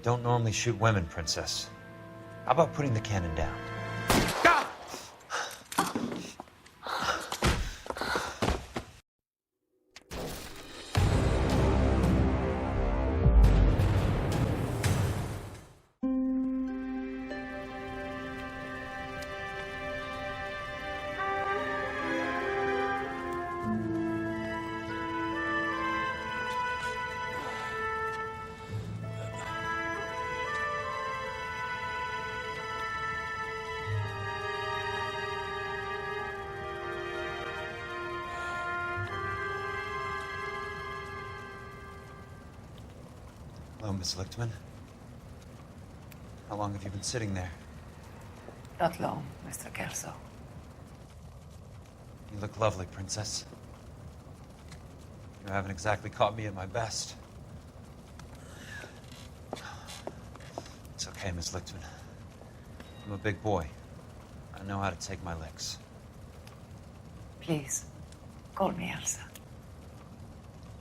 don't normally shoot women, Princess. How about putting the cannon down? Hello, Miss Lichtman. How long have you been sitting there? Not long, Mr. Kelso. You look lovely, Princess. You haven't exactly caught me at my best. It's okay, Miss Lichtman. I'm a big boy. I know how to take my licks. Please, call me Elsa.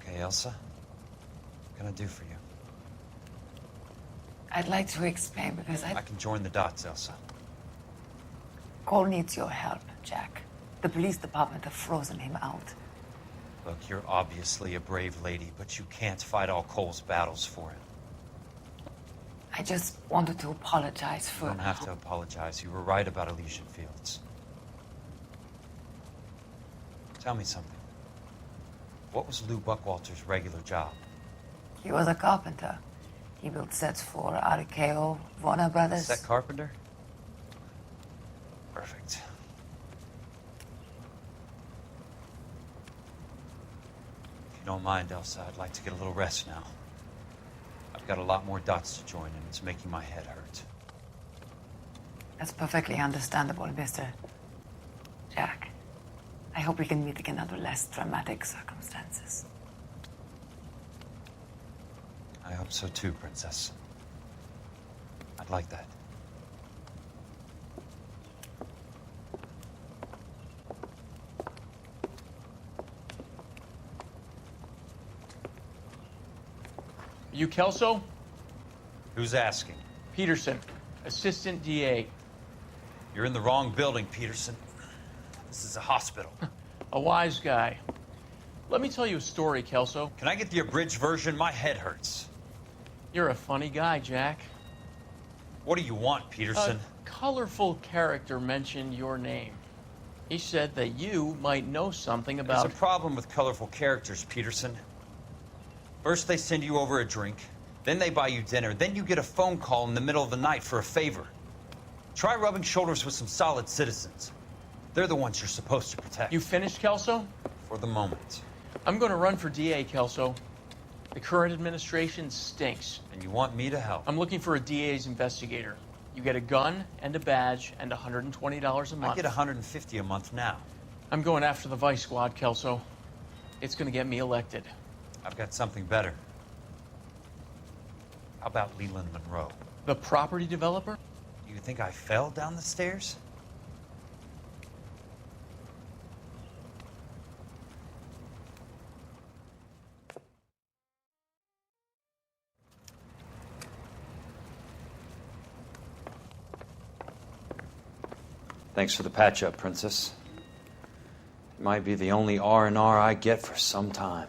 Okay, Elsa? What can I do for you? I'd like to explain because I can join the dots, Elsa. Cole needs your help, Jack. The police department have frozen him out. Look, you're obviously a brave lady, but you can't fight all Cole's battles for him. I just wanted to apologize for... You don't have to apologize. You were right about Elysian Fields. Tell me something. What was Lou Buckwalter's regular job? He was a carpenter. He built sets for RKO, Warner Brothers. Set carpenter? Perfect. If you don't mind, Elsa, I'd like to get a little rest now. I've got a lot more dots to join, and it's making my head hurt. That's perfectly understandable, Mr. Jack. I hope we can meet again under less dramatic circumstances. I hope so too, Princess. I'd like that. You Kelso? Who's asking? Peterson, Assistant DA. You're in the wrong building, Peterson. This is a hospital. A wise guy. Let me tell you a story, Kelso. Can I get the abridged version? My head hurts. You're a funny guy, Jack. What do you want, Peterson? A colorful character mentioned your name. He said that you might know something about... There's a problem with colorful characters, Peterson. First they send you over a drink, then they buy you dinner, then you get a phone call in the middle of the night for a favor. Try rubbing shoulders with some solid citizens. They're the ones you're supposed to protect. You finished, Kelso? For the moment. I'm going to run for DA, Kelso. The current administration stinks. And you want me to help? I'm looking for a DA's investigator. You get a gun and a badge and $120 a month. I get $150 a month now. I'm going after the Vice Squad, Kelso. It's going to get me elected. I've got something better. How about Leland Monroe? The property developer? You think I fell down the stairs? Thanks for the patch-up, Princess. It might be the only R&R I get for some time.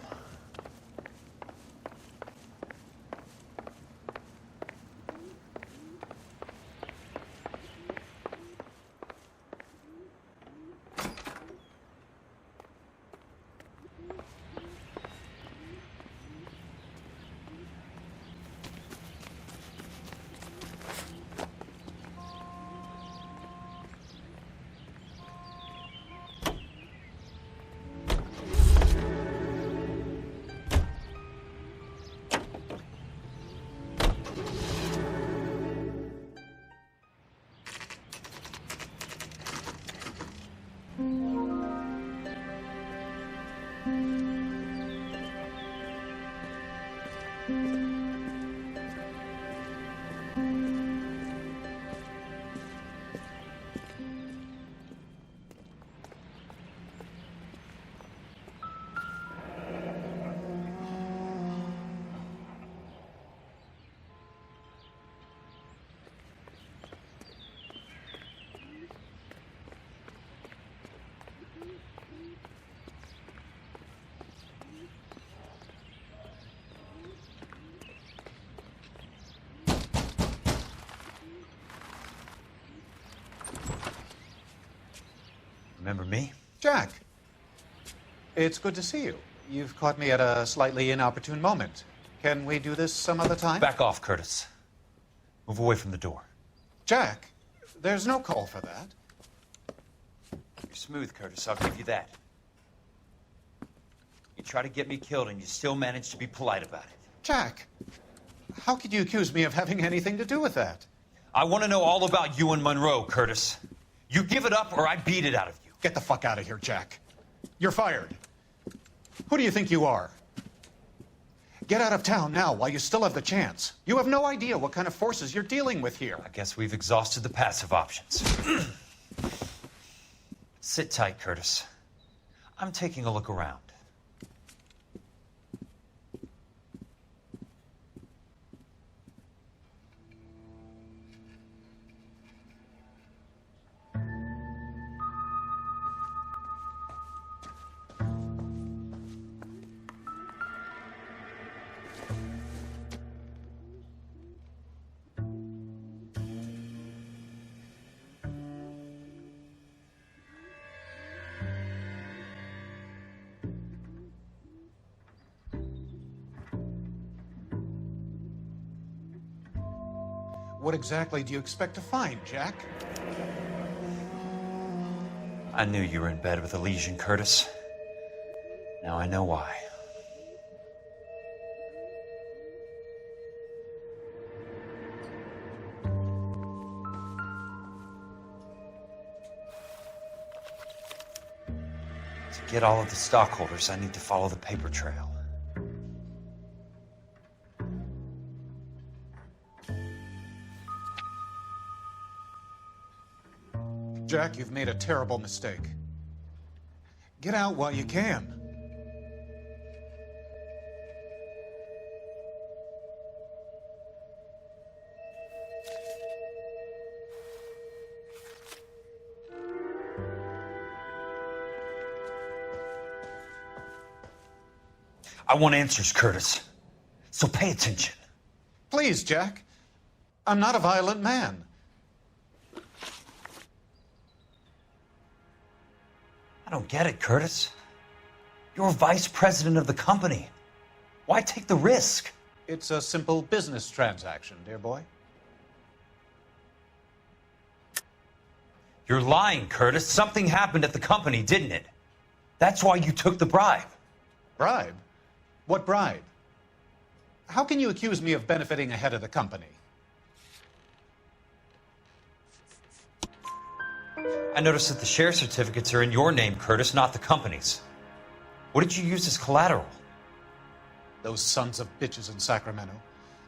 Remember me? Jack, it's good to see you. You've caught me at a slightly inopportune moment. Can we do this some other time? Back off, Curtis. Move away from the door. Jack, there's no call for that. You're smooth, Curtis. I'll give you that. You try to get me killed, and you still manage to be polite about it. Jack, how could you accuse me of having anything to do with that? I want to know all about you and Monroe, Curtis. You give it up, or I beat it out of you. Get the fuck out of here, Jack. You're fired. Who do you think you are? Get out of town now while you still have the chance. You have no idea what kind of forces you're dealing with here. I guess we've exhausted the passive options. Sit tight, Curtis. I'm taking a look around. What exactly do you expect to find, Jack? I knew you were in bed with Elysian, Curtis. Now I know why. To get all of the stockholders, I need to follow the paper trail. Jack, you've made a terrible mistake. Get out while you can. I want answers, Curtis. So pay attention. Please, Jack. I'm not a violent man. I don't get it, Curtis. You're vice president of the company. Why take the risk? It's a simple business transaction, dear boy. You're lying, Curtis. Something happened at the company, didn't it? That's why you took the bribe. Bribe? What bribe? How can you accuse me of benefiting ahead of the company? I noticed that the share certificates are in your name, Curtis, not the company's. What did you use as collateral? Those sons of bitches in Sacramento.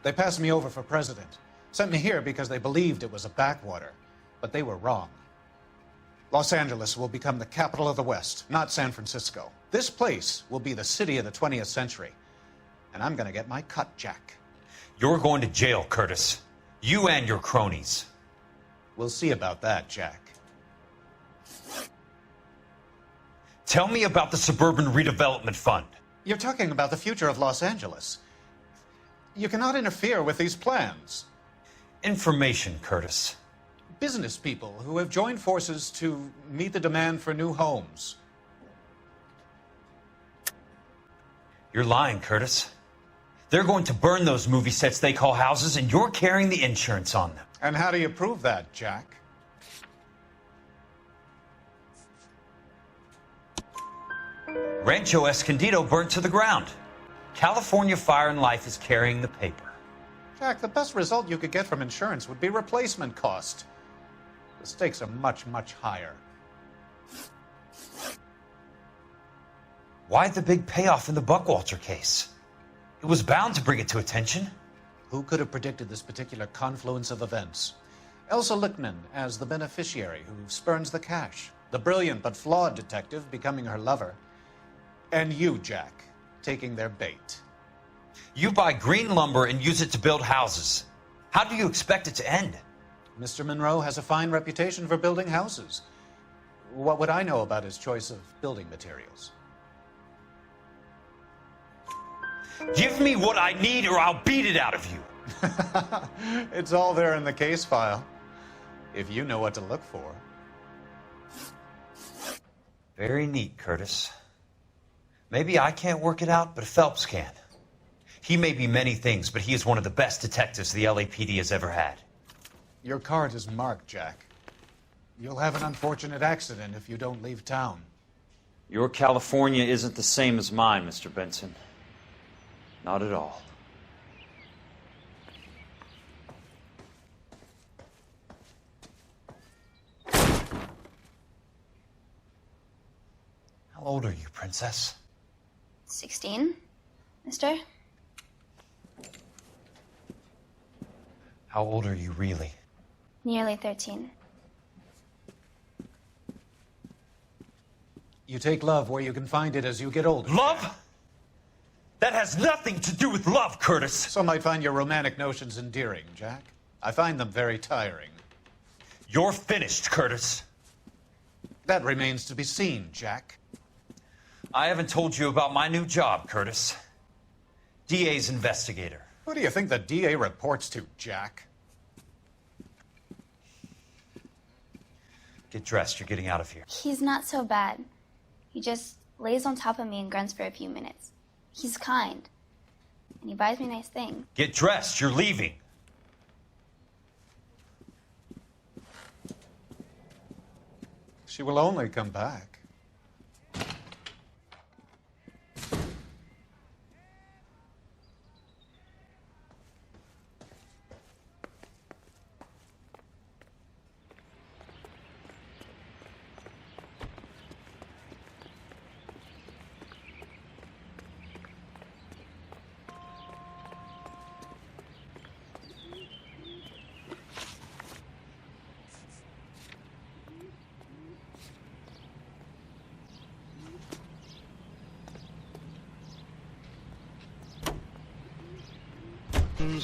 They passed me over for president. Sent me here because they believed it was a backwater. But they were wrong. Los Angeles will become the capital of the West, not San Francisco. This place will be the city of the 20th century. And I'm gonna get my cut, Jack. You're going to jail, Curtis. You and your cronies. We'll see about that, Jack. Tell me about the Suburban Redevelopment Fund. You're talking about the future of Los Angeles. You cannot interfere with these plans. Information, Curtis. Business people who have joined forces to meet the demand for new homes. You're lying, Curtis. They're going to burn those movie sets they call houses, and you're carrying the insurance on them. And how do you prove that, Jack? Rancho Escondido burnt to the ground. California Fire and Life is carrying the paper. Jack, the best result you could get from insurance would be replacement cost. The stakes are much, much higher. Why the big payoff in the Buckwalter case? It was bound to bring it to attention. Who could have predicted this particular confluence of events? Elsa Lichtman as the beneficiary who spurns the cash. The brilliant but flawed detective becoming her lover. And you, Jack, taking their bait. You buy green lumber and use it to build houses. How do you expect it to end? Mr. Monroe has a fine reputation for building houses. What would I know about his choice of building materials? Give me what I need or I'll beat it out of you. It's all there in the case file, if you know what to look for. Very neat, Curtis. Maybe I can't work it out, but Phelps can. He may be many things, but he is one of the best detectives the LAPD has ever had. Your card is marked, Jack. You'll have an unfortunate accident if you don't leave town. Your California isn't the same as mine, Mr. Benson. Not at all. How old are you, Princess? 16, mister? How old are you really? Nearly 13. You take love where you can find it as you get older. Love? That has nothing to do with love, Curtis. Some might find your romantic notions endearing, Jack. I find them very tiring. You're finished, Curtis. That remains to be seen, Jack. I haven't told you about my new job, Curtis. DA's investigator. Who do you think the DA reports to, Jack? Get dressed, you're getting out of here. He's not so bad. He just lays on top of me and grunts for a few minutes. He's kind. And he buys me nice things. Get dressed, you're leaving. She will only come back.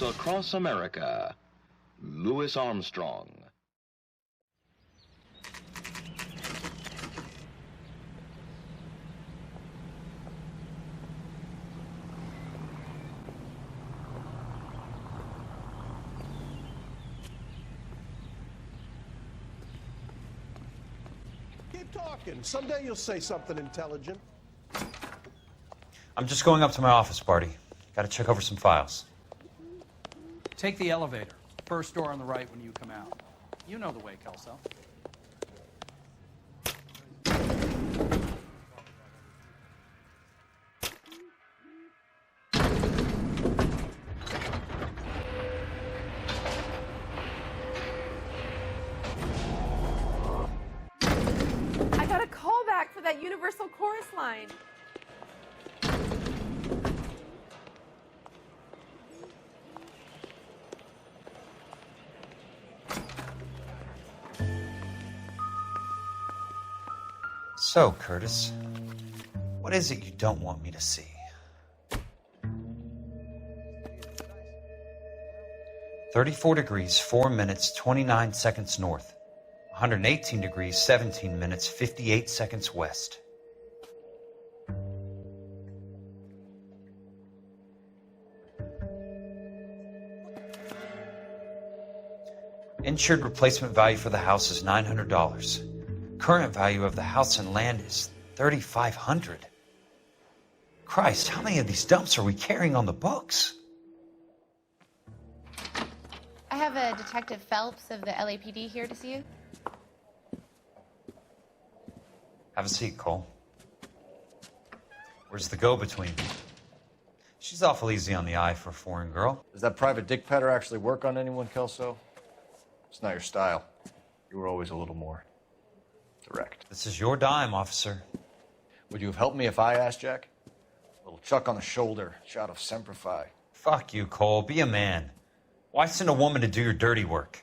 Across America, Louis Armstrong. Keep talking. Someday you'll say something intelligent. I'm just going up to my office, Barty. Gotta check over some files. Take the elevator. First door on the right when you come out. You know the way, Kelso. I got a call back for that Universal Chorus line. So, Curtis, what is it you don't want me to see? "34 degrees, 4 minutes, 29 seconds north. 118 degrees, 17 minutes, 58 seconds west." Insured replacement value for the house is $900. Current value of the house and land is $3,500. Christ, how many of these dumps are we carrying on the books? I have a Detective Phelps of the LAPD here to see you. Have a seat, Cole. Where's the go-between? She's awful easy on the eye for a foreign girl. Does that private dick petter actually work on anyone, Kelso? It's not your style. You were always a little more direct. This is your dime, officer. Would you have helped me if I asked, Jack? A little chuck on the shoulder, shot of Semper Fi. Fuck you, Cole. Be a man. Why send a woman to do your dirty work?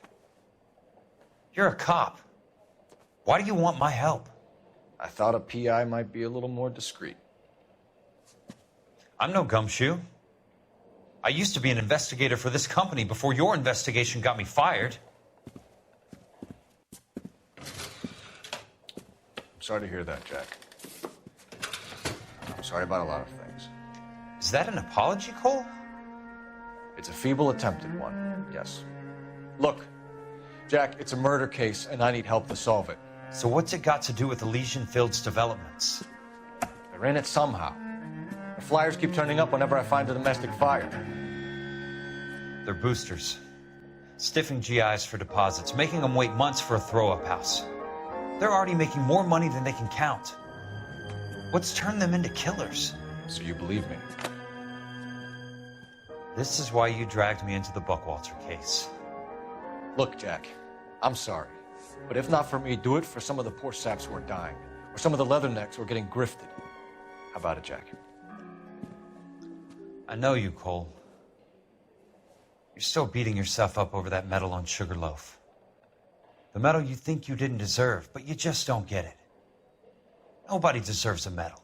You're a cop. Why do you want my help? I thought a PI might be a little more discreet. I'm no gumshoe. I used to be an investigator for this company before your investigation got me fired. I'm sorry to hear that, Jack. I'm sorry about a lot of things. Is that an apology, Cole? It's a feeble attempt at one, yes. Look, Jack, it's a murder case, and I need help to solve it. So what's it got to do with Elysian Fields developments? They're in it somehow. The flyers keep turning up whenever I find a domestic fire. They're boosters. Stiffing GIs for deposits, making them wait months for a throw-up house. They're already making more money than they can count. What's turned them into killers? So you believe me? This is why you dragged me into the Buckwalter case. Look, Jack, I'm sorry. But if not for me, do it for some of the poor saps who are dying. Or some of the leathernecks who are getting grifted. How about it, Jack? I know you, Cole. You're still beating yourself up over that medal on Sugarloaf. The medal you think you didn't deserve, but you just don't get it. Nobody deserves a medal.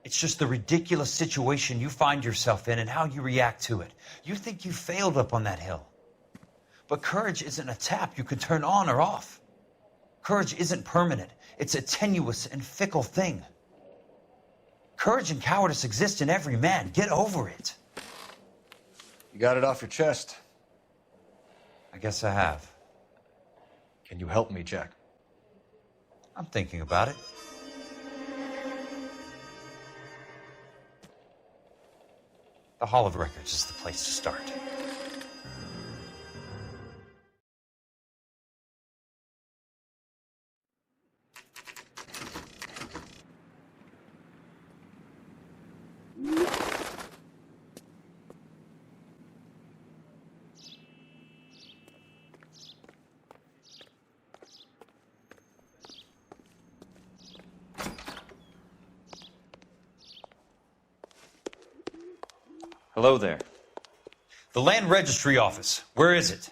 It's just the ridiculous situation you find yourself in and how you react to it. You think you failed up on that hill. But courage isn't a tap you can turn on or off. Courage isn't permanent. It's a tenuous and fickle thing. Courage and cowardice exist in every man. Get over it. You got it off your chest. I guess I have. Can you help me, Jack? I'm thinking about it. The Hall of Records is the place to start. Hello there. The Land Registry Office. Where is it?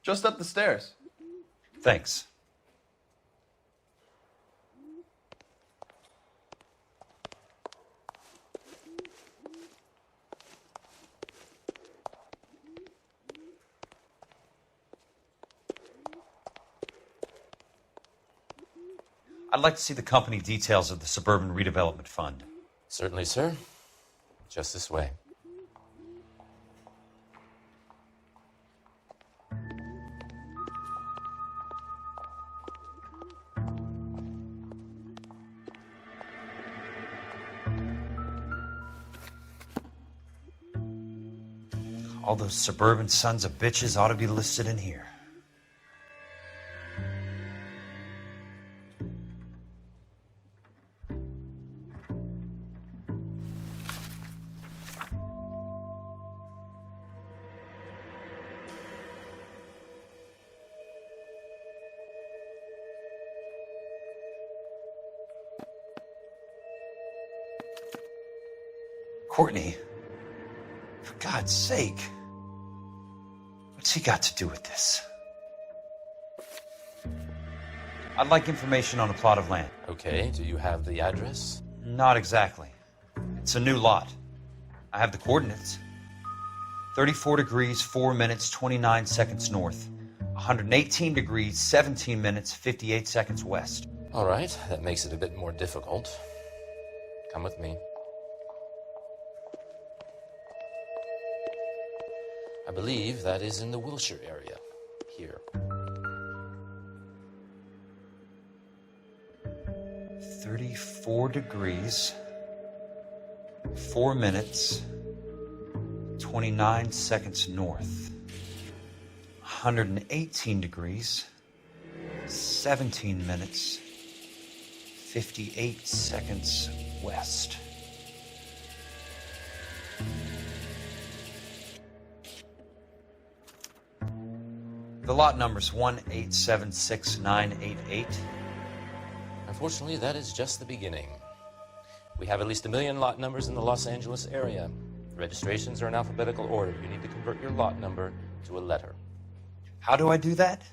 Just up the stairs. Thanks. I'd like to see the company details of the Suburban Redevelopment Fund. Certainly, sir. Just this way. All those suburban sons of bitches ought to be listed in here. Courtney, for God's sake, what's he got to do with this? I'd like information on a plot of land. Okay, do you have the address? Not exactly. It's a new lot. I have the coordinates. 34 degrees, 4 minutes, 29 seconds north. 118 degrees, 17 minutes, 58 seconds west. All right, that makes it a bit more difficult. Come with me. I believe that is in the Wilshire area. Here. 34 degrees, 4 minutes, 29 seconds north. 118 degrees, 17 minutes, 58 seconds west. The lot number's 1876988. Unfortunately, that is just the beginning. We have at least 1 million lot numbers in the Los Angeles area. Registrations are in alphabetical order. You need to convert your lot number to a letter. How do I do that?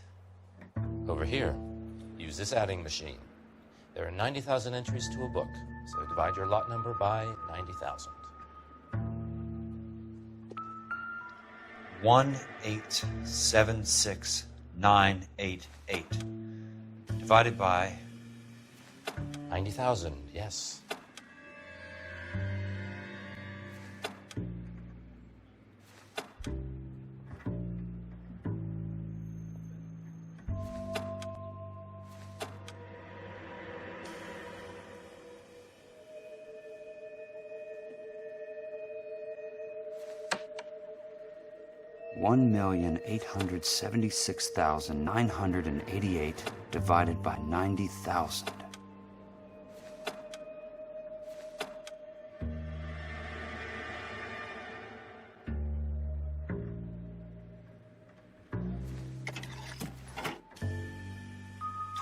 Over here, use this adding machine. There are 90,000 entries to a book, so divide your lot number by 90,000. 1876988 divided by 90,000, yes. 1,876,988 divided by 90,000.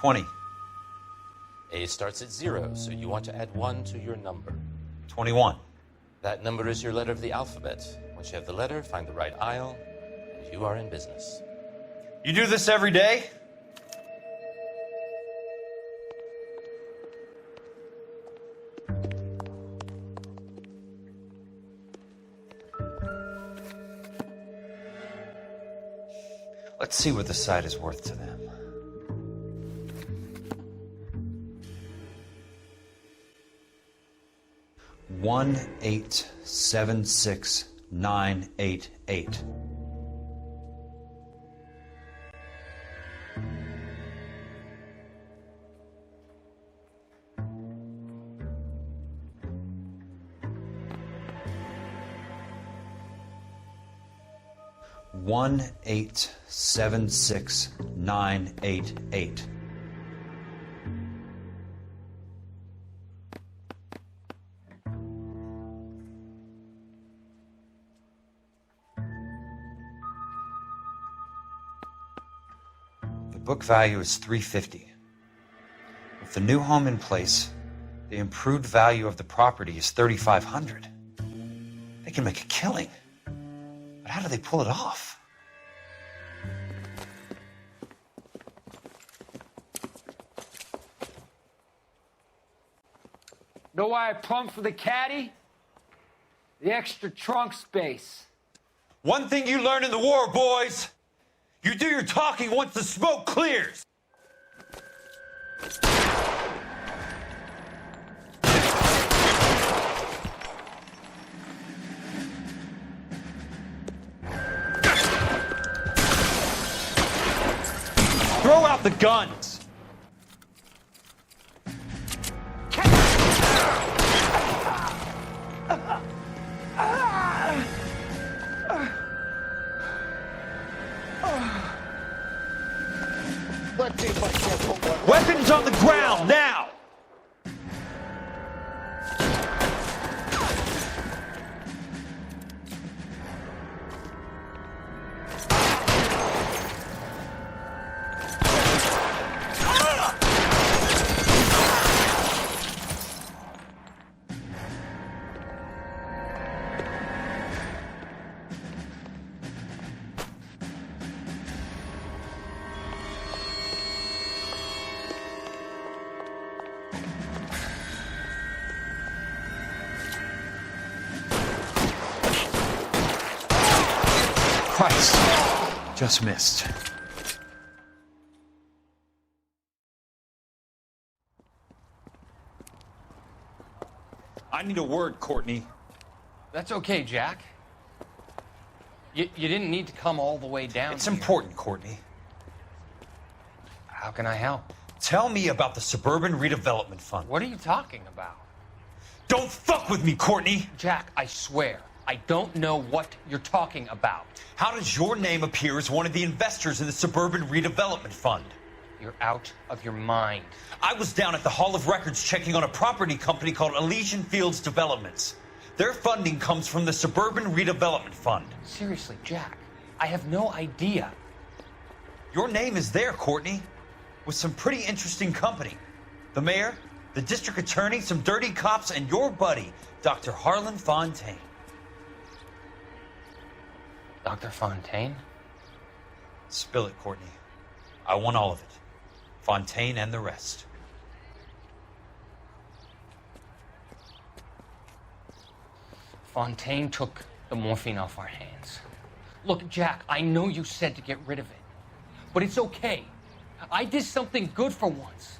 $20. A starts at 0, so you want to add 1 to your number. 21. That number is your letter of the alphabet. Once you have the letter, find the right aisle, and you are in business. You do this every day? Let's see what the site is worth to them. $1,876,988. $1,876,988. The book value is $350. With the new home in place, the improved value of the property is $3,500. They can make a killing. But how do they pull it off? Know why I plumbed for the caddy? The extra trunk space. One thing you learn in the war, boys. You do your talking once the smoke clears. Throw out the guns. Weapons on the ground, now! Christ, just missed. I need a word, Courtney. That's okay, Jack. You didn't need to come all the way down It's here. important, Courtney. How can I help? Tell me about the Suburban Redevelopment Fund. What are you talking about? Don't fuck with me, Courtney! Jack, I swear, I don't know what you're talking about. How does your name appear as one of the investors in the Suburban Redevelopment Fund? You're out of your mind. I was down at the Hall of Records checking on a property company called Elysian Fields Developments. Their funding comes from the Suburban Redevelopment Fund. Seriously, Jack, I have no idea. Your name is there, Courtney, with some pretty interesting company. The mayor, the district attorney, some dirty cops, and your buddy, Dr. Harlan Fontaine. Dr. Fontaine? Spill it, Courtney. I want all of it. Fontaine and the rest. Fontaine took the morphine off our hands. Look, Jack, I know you said to get rid of it, but it's okay. I did something good for once.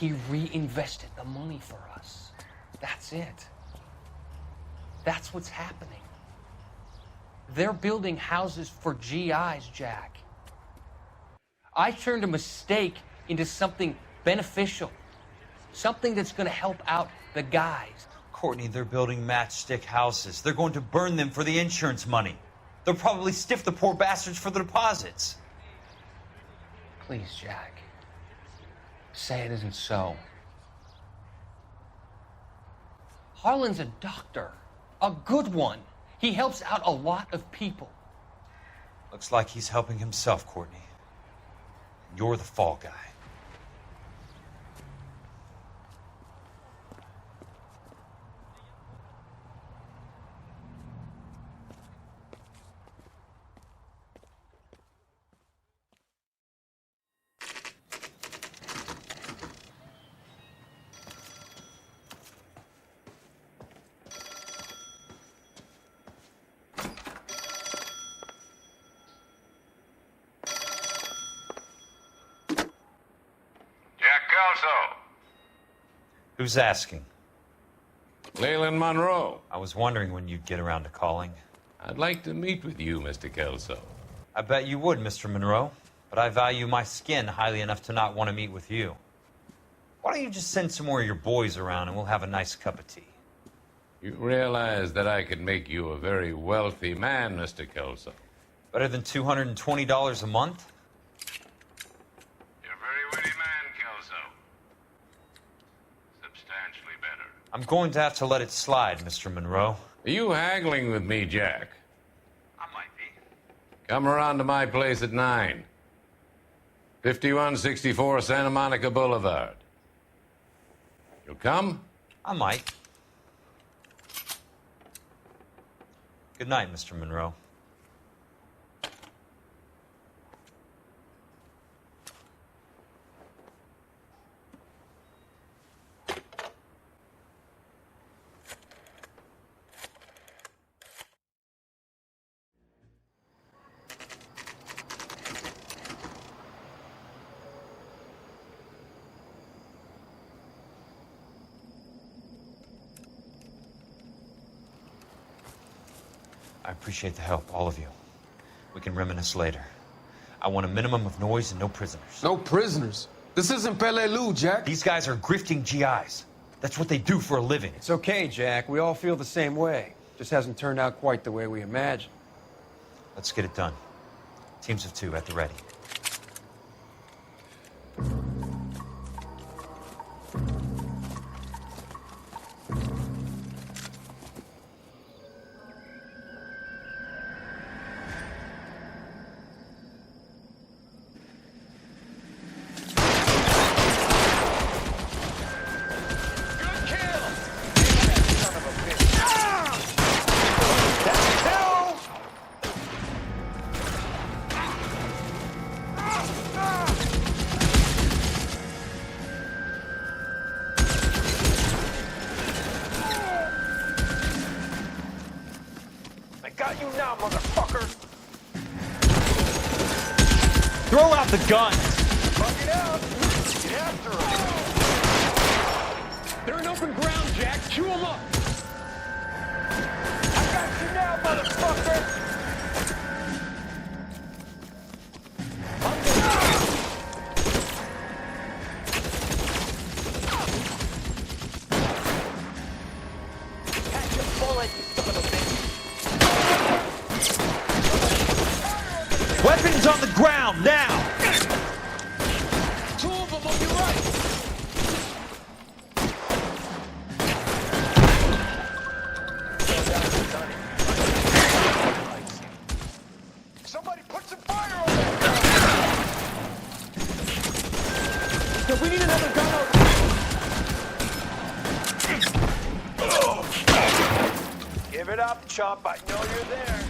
He reinvested the money for us. That's it. That's what's happening. They're building houses for GIs, Jack. I turned a mistake into something beneficial. Something that's going to help out the guys. Courtney, they're building matchstick houses. They're going to burn them for the insurance money. They'll probably stiff the poor bastards for the deposits. Please, Jack. Say it isn't so. Harlan's a doctor. A good one. He helps out a lot of people. Looks like he's helping himself, Courtney. You're the fall guy. Who's asking? Leland Monroe. I was wondering when you'd get around to calling. I'd like to meet with you, Mr. Kelso. I bet you would, Mr. Monroe. But I value my skin highly enough to not want to meet with you. Why don't you just send some more of your boys around and we'll have a nice cup of tea? You realize that I could make you a very wealthy man, Mr. Kelso. Better than $220 a month? You're a very witty man, Kelso. Substantially better. I'm going to have to let it slide, Mr. Monroe. Are you haggling with me, Jack? I might be. Come around to my place at 9. 5164 Santa Monica Boulevard. You'll come? I might. Good night, Mr. Monroe. I appreciate the help, all of you. We can reminisce later. I want a minimum of noise and no prisoners. No prisoners? This isn't Peleliu, Jack. These guys are grifting GIs. That's what they do for a living. It's okay, Jack. We all feel the same way. Just hasn't turned out quite the way we imagined. Let's get it done. Teams of 2 at the ready. Throw out the gun! Fuck it out! Get after him! They're in open ground, Jack. Chew them up! I got you now, motherfucker! Catch a bullet, you son of a bitch! Weapons on the ground, now! Two of them on your right! Somebody put some fire on that! Yo, we need another gun over. Give it up, Chop. I know you're there.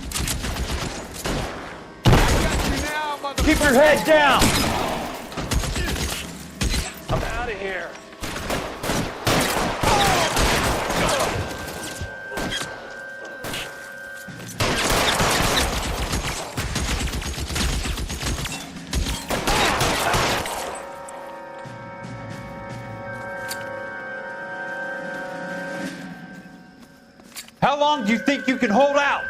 Keep your head down! I'm out of here. How long do you think you can hold out?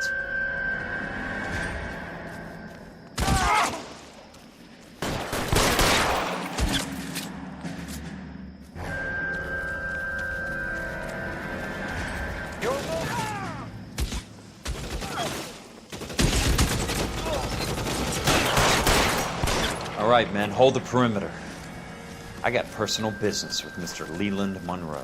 All right, men, hold the perimeter. I got personal business with Mr. Leland Monroe.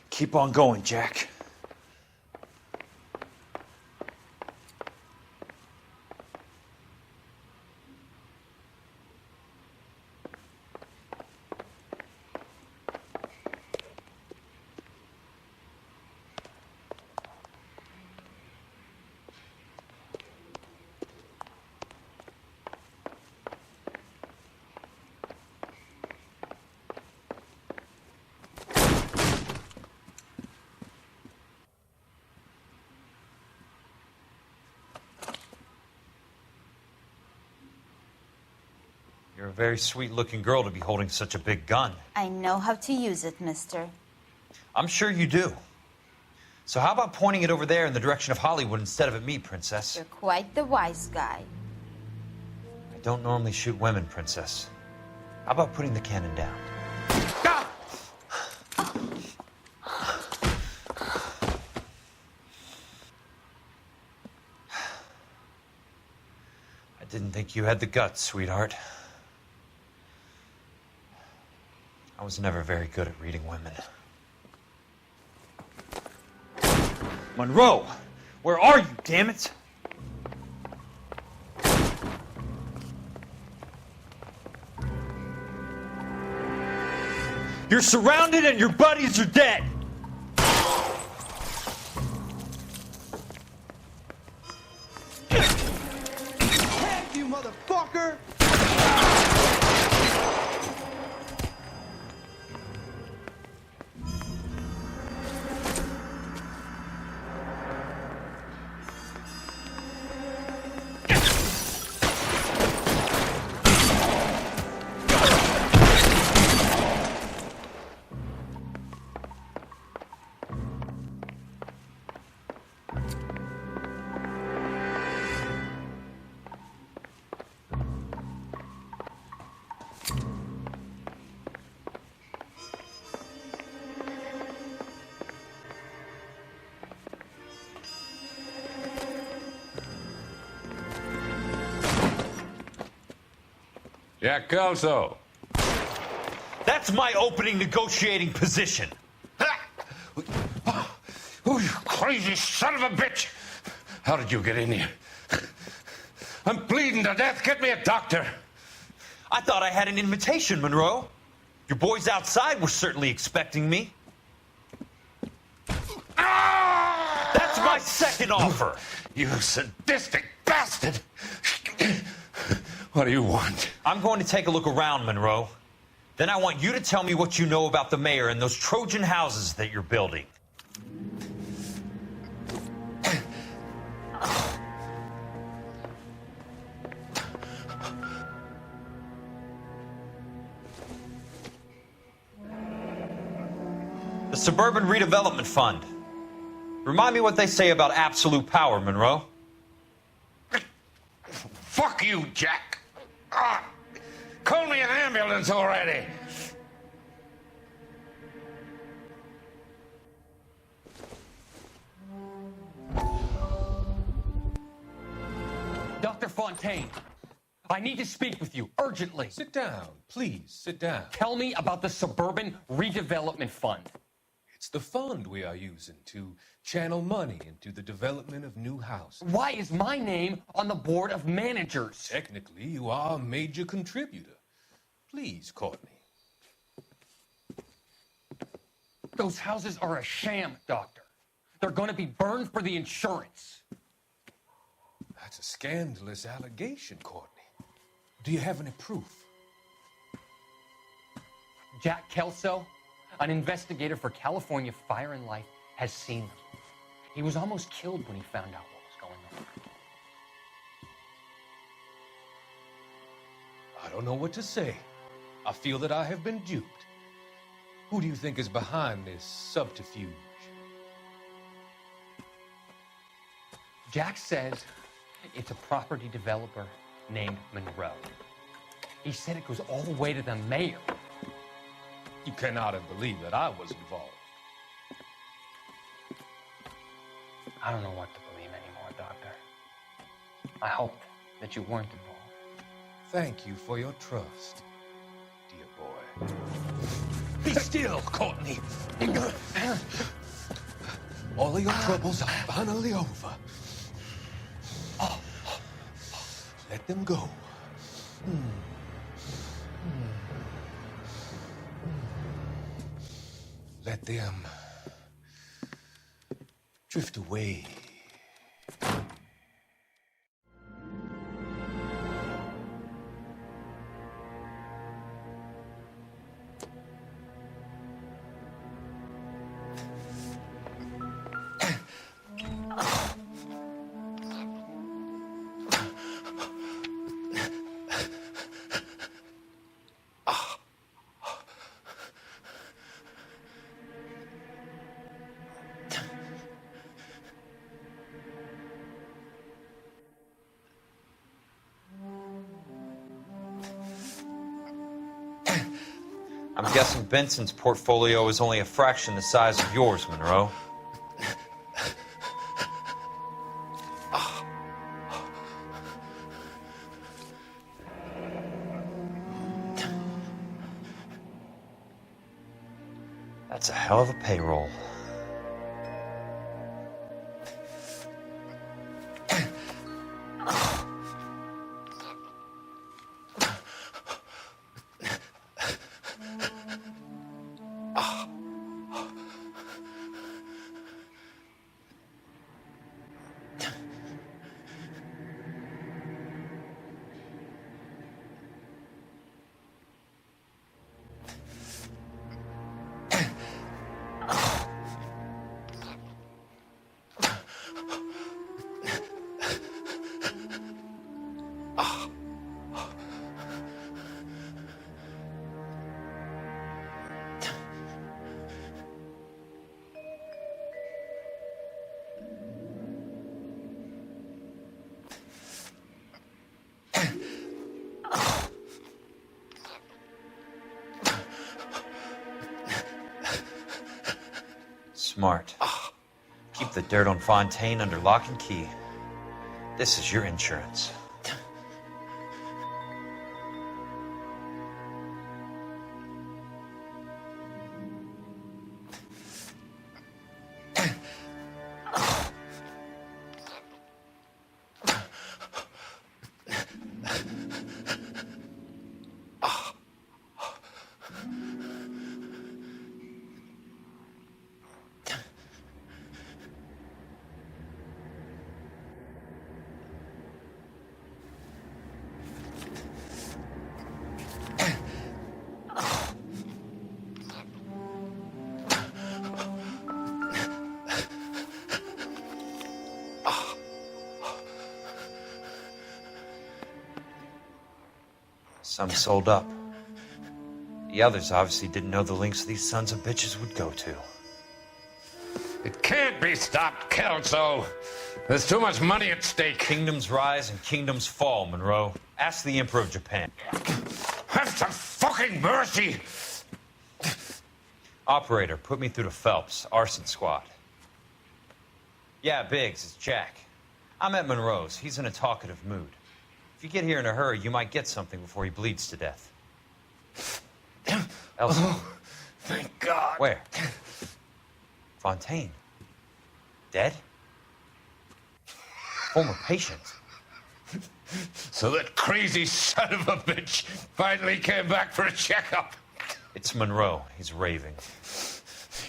Keep on going, Jack. You're a very sweet-looking girl to be holding such a big gun. I know how to use it, mister. I'm sure you do. So how about pointing it over there in the direction of Hollywood instead of at me, Princess? You're quite the wise guy. I don't normally shoot women, Princess. How about putting the cannon down? I didn't think you had the guts, sweetheart. I was never very good at reading women. Monroe! Where are you, damn it? You're surrounded and your buddies are dead! Tag, you motherfucker! Jack Kelso. That's my opening negotiating position. Oh, you crazy son of a bitch! How did you get in here? I'm bleeding to death. Get me a doctor. I thought I had an invitation, Monroe. Your boys outside were certainly expecting me. That's my second offer. You sadistic bastard! What do you want? I'm going to take a look around, Monroe. Then I want you to tell me what you know about the mayor and those Trojan houses that you're building. The Suburban Redevelopment Fund. Remind me what they say about absolute power, Monroe. Fuck you, Jack. Call me an ambulance already. Dr. Fontaine, I need to speak with you urgently. Sit down, please, sit down. Tell me about the Suburban Redevelopment Fund. It's the fund we are using to channel money into the development of new houses. Why is my name on the board of managers? Technically, you are a major contributor. Please, Courtney. Those houses are a sham, Doctor. They're going to be burned for the insurance. That's a scandalous allegation, Courtney. Do you have any proof? Jack Kelso, An investigator for California Fire and Life has seen them. He was almost killed when he found out what was going on. I don't know what to say. I feel that I have been duped. Who do you think is behind this subterfuge? Jack says it's a property developer named Monroe. He said it goes all the way to the mayor. You cannot have believed that I was involved. I don't know what to believe anymore, Doctor. I hoped that you weren't involved. Thank you for your trust, dear boy. Be still, Courtney. All of your troubles are finally over. Let them go. Let them drift away. I'm guessing Benson's portfolio is only a fraction the size of yours, Monroe. That's a hell of a payroll. Smart. Keep the dirt on Fontaine under lock and key. This is your insurance. Some sold up. The others obviously didn't know the lengths these sons of bitches would go to. It can't be stopped, Kelso. There's too much money at stake. Kingdoms rise and kingdoms fall, Monroe. Ask the Emperor of Japan. Have some fucking mercy! Operator, put me through to Phelps, arson squad. Yeah, Biggs, it's Jack. I'm at Monroe's. He's in a talkative mood. If you get here in a hurry, you might get something before he bleeds to death. Elsa. Oh, thank God. Where? Fontaine. Dead? Former patient. So that crazy son of a bitch finally came back for a checkup. It's Monroe. He's raving.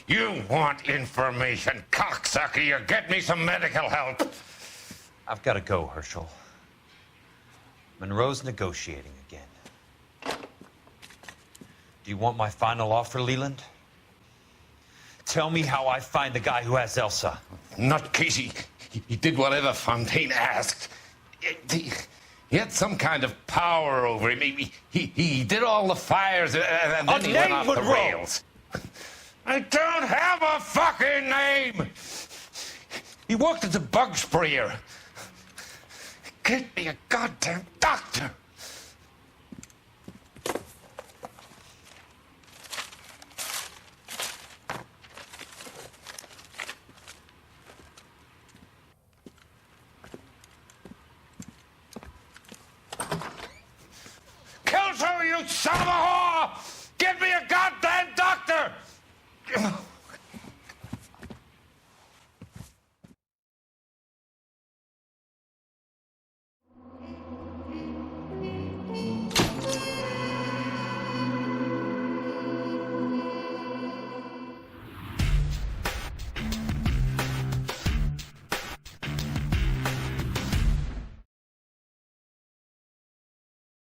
You want information, cocksucker. You get me some medical help. I've got to go, Herschel. Monroe's negotiating again. Do you want my final offer, Leland? Tell me how I find the guy who has Elsa. Nutcase, he did whatever Fontaine asked. He had some kind of power over him. He did all the fires, and then he went off the rails. I don't have a fucking name! He worked as a bug sprayer. Get me a goddamn doctor! Kill her, you son of a whore!